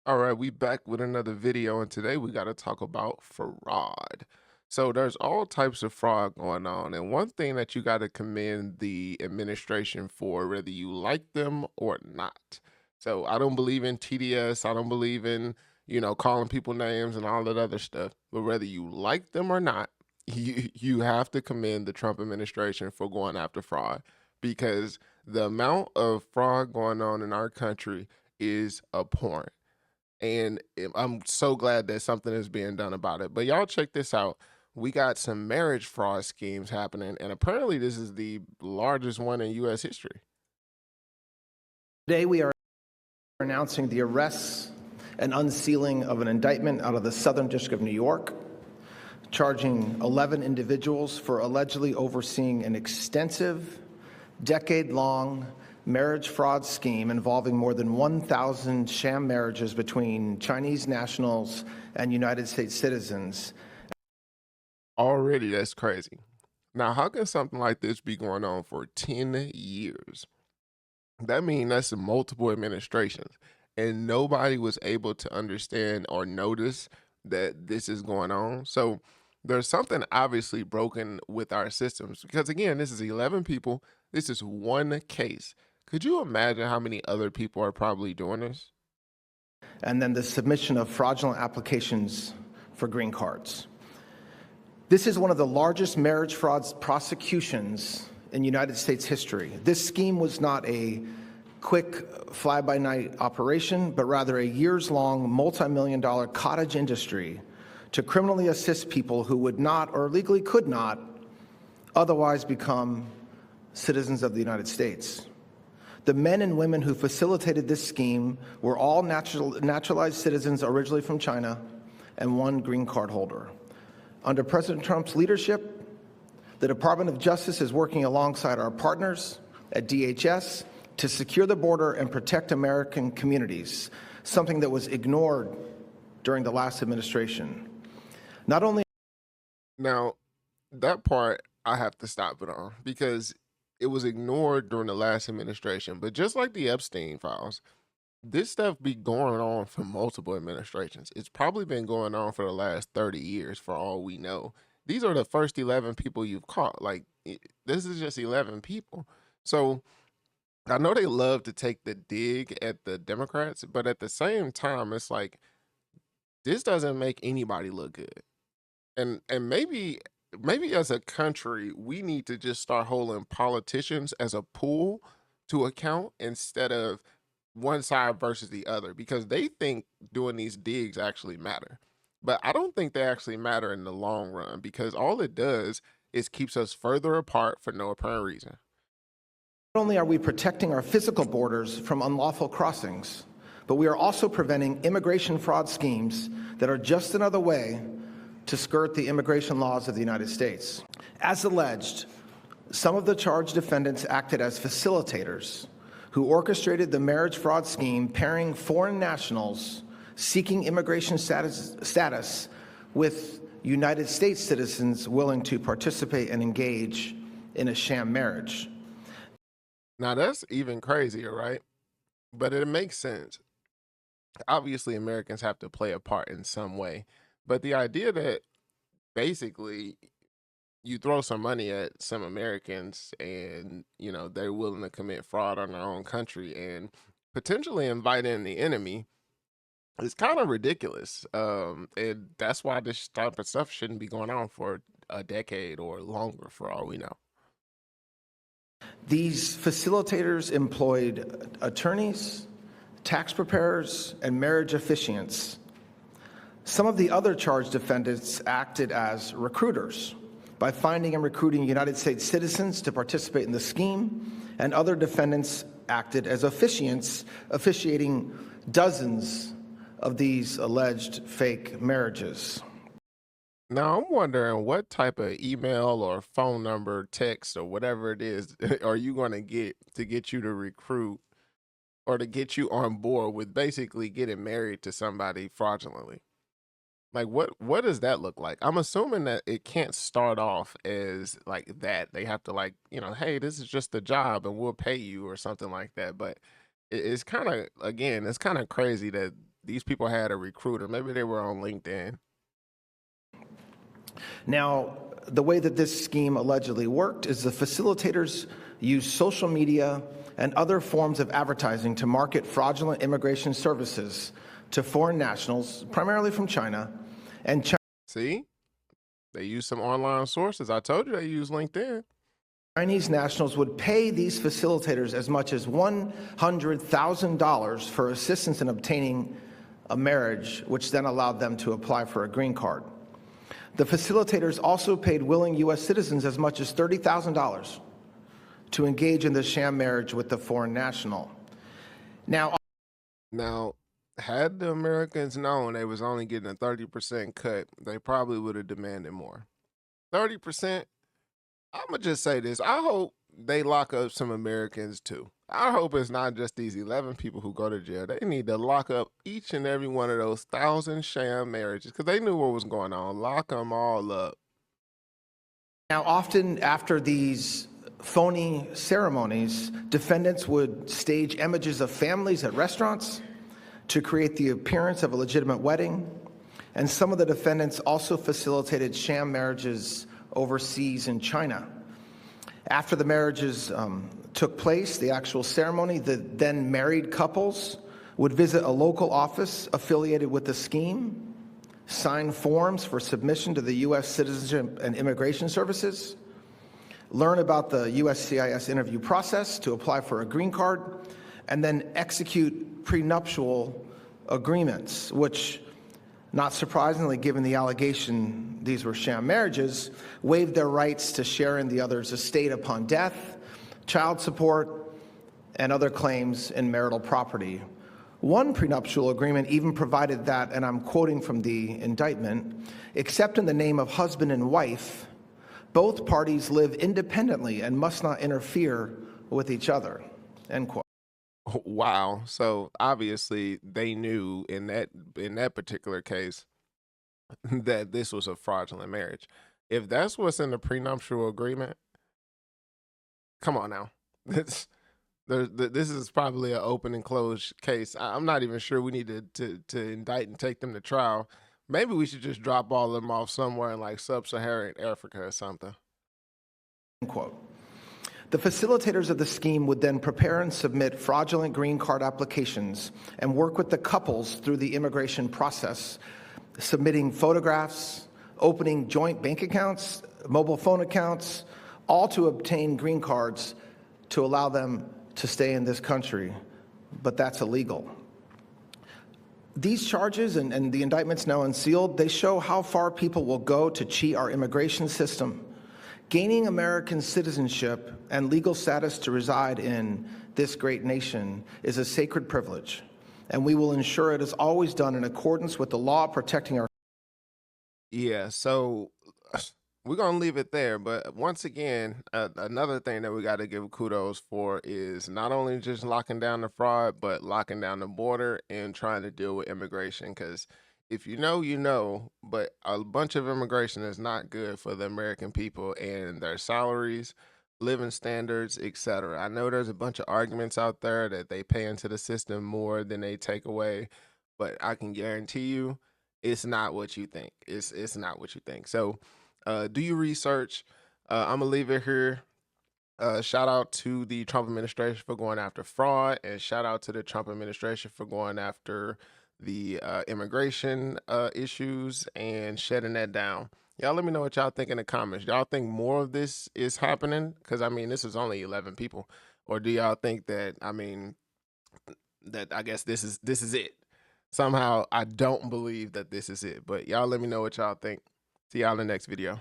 All right, we back with another video, and today we got to talk about fraud. So there's all types of fraud going on, and one thing that you got to commend the administration for, whether you like them or not. So I don't believe in TDS, I don't believe in, calling people names and all that other stuff. But whether you like them or not, you have to commend the Trump administration for going after fraud because the amount of fraud going on in our country is abhorrent. And I'm so glad that something is being done about it. But y'all check this out. We got some marriage fraud schemes happening, and apparently this is the largest one in US history. Today, we are announcing the arrests and unsealing of an indictment out of the Southern District of New York, charging 11 individuals for allegedly overseeing an extensive, decade-long marriage fraud scheme involving more than 1,000 sham marriages between Chinese nationals and United States citizens. Already that's crazy. Now, how can something like this be going on for 10 years? That means that's multiple administrations, and nobody was able to understand or notice that this is going on. So there's something obviously broken with our systems because again, this is 11 people. This is one case. Could you imagine how many other people are probably doing this? And then the submission of fraudulent applications for green cards. This is one of the largest marriage fraud prosecutions in United States history. This scheme was not a quick fly-by-night operation, but rather a years-long, multi-million-dollar cottage industry to criminally assist people who would not or legally could not otherwise become citizens of the United States. The men and women who facilitated this scheme were all naturalized citizens originally from China and one green card holder. Under President Trump's leadership, the Department of Justice is working alongside our partners at DHS to secure the border and protect American communities, something that was ignored during the last administration. Not only Now, that part I have to stop it on because it was ignored during the last administration. But just like the Epstein files, this stuff be going on for multiple administrations. It's probably been going on for the last 30 years for all we know. These are the first 11 people you've caught. Like, this is just 11 people. So I know they love to take the dig at the Democrats, but at the same time, it's like, this doesn't make anybody look good. And maybe as a country, we need to just start holding politicians as a pool to account instead of one side versus the other because they think doing these digs actually matter. But I don't think they actually matter in the long run because all it does is keeps us further apart for no apparent reason. only are we protecting our physical borders from unlawful crossings, but we are also preventing immigration fraud schemes that are just another way to skirt the immigration laws of the United States. As alleged, some of the charged defendants acted as facilitators who orchestrated the marriage fraud scheme, pairing foreign nationals seeking immigration status with United States citizens willing to participate and engage in a sham marriage. Now that's even crazier, right? But it makes sense. Obviously, Americans have to play a part in some way. But the idea that basically you throw some money at some Americans and, they're willing to commit fraud on their own country and potentially invite in the enemy is kind of ridiculous. And that's why this type of stuff shouldn't be going on for a decade or longer for all we know. These facilitators employed attorneys, tax preparers, and marriage officiants. Some of the other charged defendants acted as recruiters by finding and recruiting United States citizens to participate in the scheme, and other defendants acted as officiants, officiating dozens of these alleged fake marriages. Now I'm wondering what type of email or phone number, text, or whatever it is are you going to get you to recruit or to get you on board with basically getting married to somebody fraudulently? Like what does that look like? I'm assuming that it can't start off as like that. They have to like, hey, this is just a job and we'll pay you or something like that. But it's kind of again, it's kind of crazy that these people had a recruiter. Maybe they were on LinkedIn. Now, the way that this scheme allegedly worked is the facilitators used social media and other forms of advertising to market fraudulent immigration services to foreign nationals, primarily from China, and See, they used some online sources. I told you they used LinkedIn. Chinese nationals would pay these facilitators as much as $100,000 for assistance in obtaining a marriage, which then allowed them to apply for a green card. The facilitators also paid willing U.S. citizens as much as $30,000 to engage in the sham marriage with the foreign national. Now, had the Americans known they was only getting a 30% cut, they probably would have demanded more. 30%? I'm going to just say this. I hope they lock up some Americans too. I hope it's not just these 11 people who go to jail. They need to lock up each and every one of those 1,000 sham marriages because they knew what was going on. Lock them all up. Now, often after these phony ceremonies, defendants would stage images of families at restaurants to create the appearance of a legitimate wedding. And some of the defendants also facilitated sham marriages overseas in China. After the marriages took place, the actual ceremony, the then married couples would visit a local office affiliated with the scheme, sign forms for submission to the U.S. Citizenship and Immigration Services, learn about the USCIS interview process to apply for a green card, and then execute prenuptial agreements, which, not surprisingly, given the allegation these were sham marriages, waived their rights to share in the other's estate upon death, child support, and other claims in marital property. One prenuptial agreement even provided that, and I'm quoting from the indictment, except in the name of husband and wife, both parties live independently and must not interfere with each other, end quote. Wow. So obviously they knew in that particular case that this was a fraudulent marriage. If that's what's in the prenuptial agreement, come on now. This is probably an open and closed case. I'm not even sure we need to indict and take them to trial. Maybe we should just drop all of them off somewhere in like sub-Saharan Africa or something. End quote. The facilitators of the scheme would then prepare and submit fraudulent green card applications and work with the couples through the immigration process, submitting photographs, opening joint bank accounts, mobile phone accounts, all to obtain green cards to allow them to stay in this country. But that's illegal. These charges and the indictments now unsealed, they show how far people will go to cheat our immigration system. Gaining American citizenship and legal status to reside in this great nation is a sacred privilege, and we will ensure it is always done in accordance with the law protecting our. Yeah, so we're going to leave it there. But once again, another thing that we got to give kudos for is not only just locking down the fraud, but locking down the border and trying to deal with immigration. Because if you know, you know, but a bunch of immigration is not good for the American people and their salaries, living standards, etc. I know there's a bunch of arguments out there that they pay into the system more than they take away, but I can guarantee you it's not what you think. It's not what you think. So do your research. I'm gonna leave it here. Shout out to the Trump administration for going after fraud, and shout out to the Trump administration for going after the immigration issues and shutting that down. Y'all let me know what y'all think in the comments. Y'all think more of this is happening? Because, I mean, this is only 11 people. Or do y'all think that, I mean, that I guess this is it? Somehow I don't believe that this is it. But y'all let me know what y'all think. See y'all in the next video.